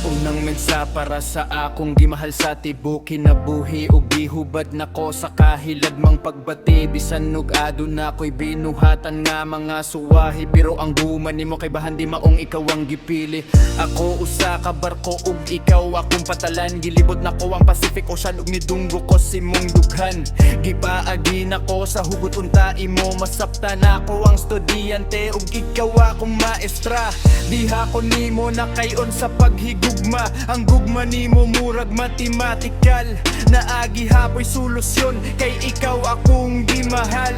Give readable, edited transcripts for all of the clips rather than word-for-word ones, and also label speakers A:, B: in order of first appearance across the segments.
A: Unang mensa para sa akong gimahal sa tibuok kinabuhi ug gihubad nako sa kahilagmang pagbati bisan ug aduna ko'y binuhatan nga mga suwahi pero ang guman nimo kay bahan di maong ikaw ang gipili. Ako usa ka barko ug ikaw akong patalan, gilibot nako ang Pacific Ocean ug nidunggo ko simong dughan. Gipaagi nako sa hugot unta imo masaptan nako ang estudyante ug ikaw akong maestra. Diha ko nimo nakayon sa paghigugma, ang gugma nimo murag matematikal. Naagi hapoy solusyon kay ikaw akong gimahal.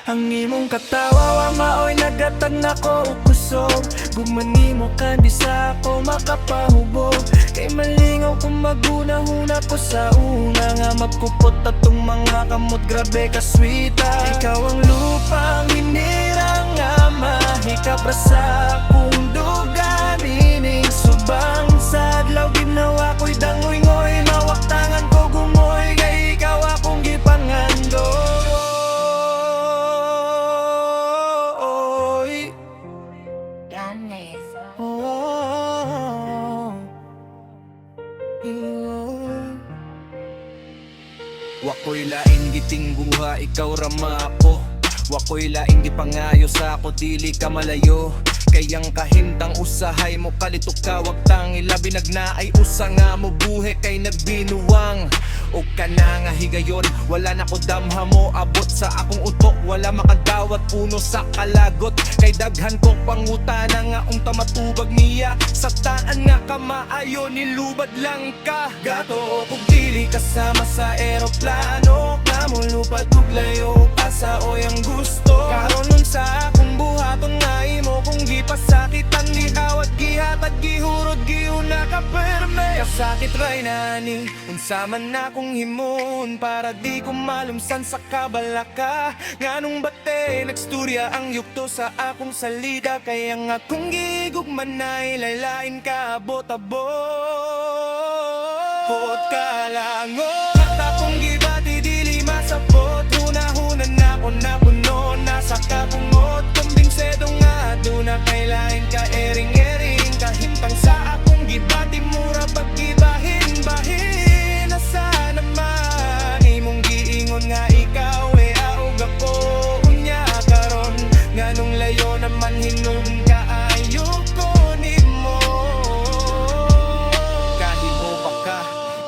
A: Ang imong katawa wa maoy nagatag nako og kusog. Gugma nimo kandi sa ako makapahubog. Kay malingaw kung maguna-huna ko sa una nga magkupot atong mga kamot grabe ka sweeta. Ikaw ang lupang hinirang nga mahikap sa akong dugan. Ining subang sa adlaw ginawa ko'y dangoy-ngoy. Nawaktangan ko gumoy kay ikaw akong gipangando. Wako'y laing giting buha, ikaw rama ako. Wako'y laing gipangayo sa ako, dili ka malayo. Kayang kahimtang usahay mo kalitok ka wag tang ilabi nagnaay usa nga mo buhe kay nagbinuwang. O ka na nga higayon, wala na ko damha mo abot sa akong utok. Wala makadawat puno sa kalagot, kay daghan ko pangutana nga unta matubag niya. Sa taan nga kamaayo nilubad lang ka. Gato kung dili kasama sa eroplano, kamo lupad ug layo pa sa oyang gusto. Karon nun sa akong buhaton nga imo kung gipasakitan gihawat gihatag gihurod giuna ka perme. Kasakit ray nani unsa man akong himon para di ko malumsan sa kabalaka. Nganong bate nagsturya ang yukto sa akong salida, kaya nga kung gigugman ay laylain ka abot-abot. Hot ka lang o mata kong gibati dili masabot. Huna-huna na ko napuno nasa kapungot. Kumbinsedo nga aduna kay lain ka ering-ering. Kahimtang sa akong gibati mura paggibahin-bahin. Asa naman imong giingon nga ikaw aog ako unya karon. Nganong layo naman hinung kaayo ko nimo. Kahimo pa ka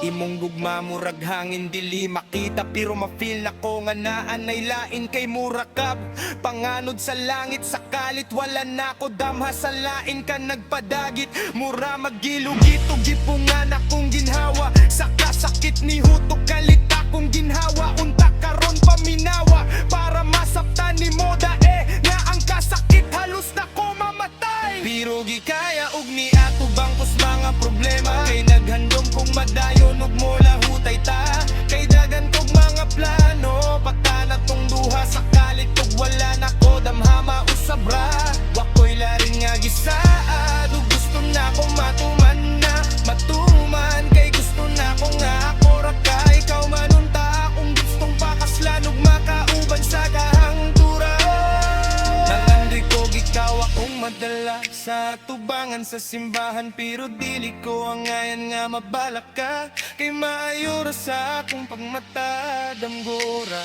A: imong gugma murag hangin dili makita, pero ma-feel na ko nga naanay lain kay murakab. Panganod sa langit sa kalit wala na ko damha sa lain ka nagpadagit. Mura magilugit ug gipungan akong ginhawa sa kasakit ni hutok kalit akong ginhawa. Unta karon paminawa para masaptan ni moda nga ang kasakit halos na ko mamatay. Pero gikaya ug ni ato bangkos mga problema, kay naghandom kong madayon ug mola hutay ta. Kay dagan kog mga plano pagka na tong duha sa kalit ug wala na ko damha mausabra. Wako'y laring nga gisaad ug gusto na ko matuman na matuman. Kay gusto na ko nga ako ra ka ikaw manunta akong gustong pakaslan ug makauban sa kahangturan. Nangandoy ko ikaw akong madala sa tubangan sa simbahan, pero dili ko ang ngayon nga mabalak ka. Kay maayo ra sa akong pagmata danggura.